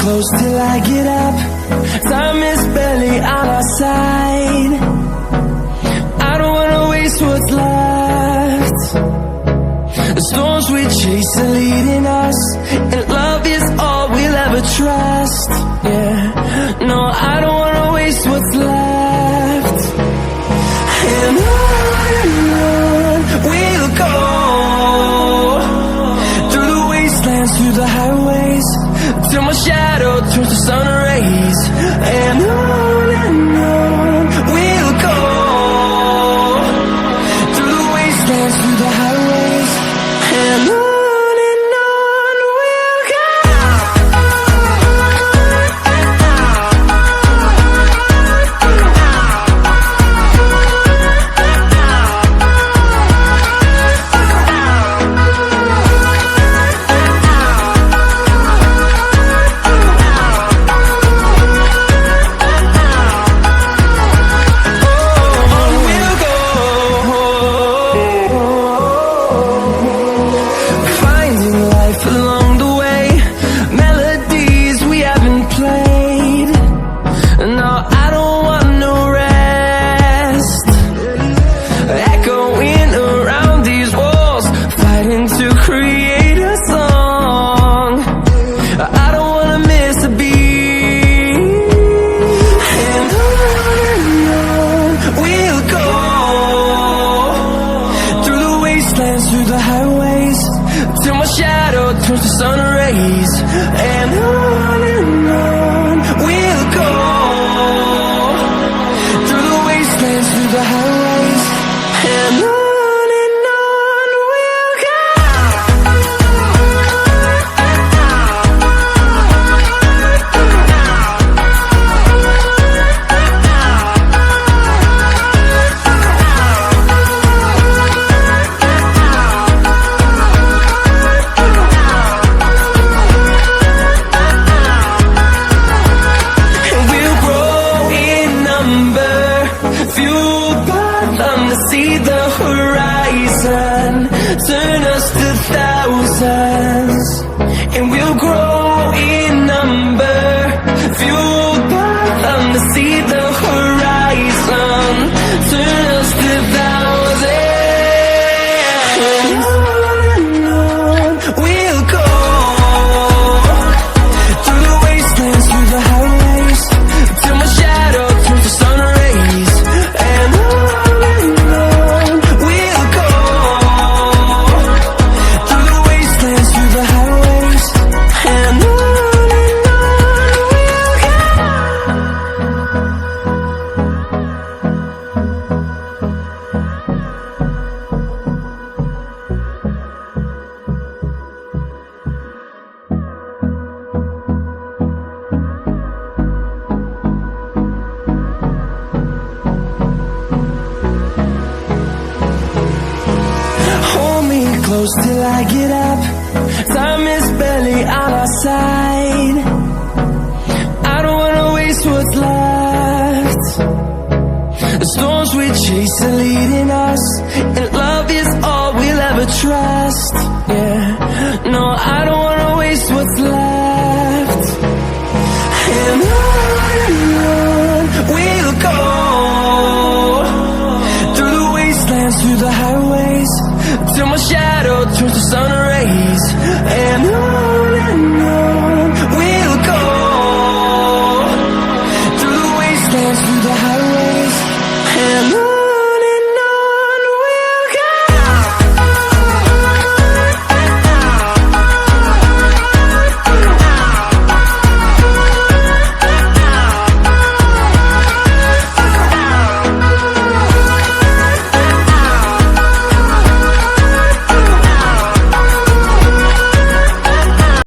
close till I get up. Time is barely on our side. I don't wanna waste what's left. The storms we chase are leading us, and love is all we'll ever trust. Yeah, no, I don't wanna waste what's left. And on we'll go, through the wastelands, through the highways, till my shadow turns to sun rays. And on we'll go, through the wastelands, through the highways, and on we'll go. Through the highways, till my shadow turns to sun rays. And on we'll go, through the wastelands, through the highways, and on we'll go. See the horizon, turn us to thousands, and we'll grow in number, fueled by them to see the horizon, turn us to thousands. And on we'll go, through the wastelands, through the highways, till my shadow turns to sun rays. And close till I get up. Time is barely on our side. I don't wanna waste what's left. The storms we chase are leading us, and love is all we'll ever trust. Yeah, no, I don't wanna waste what's left.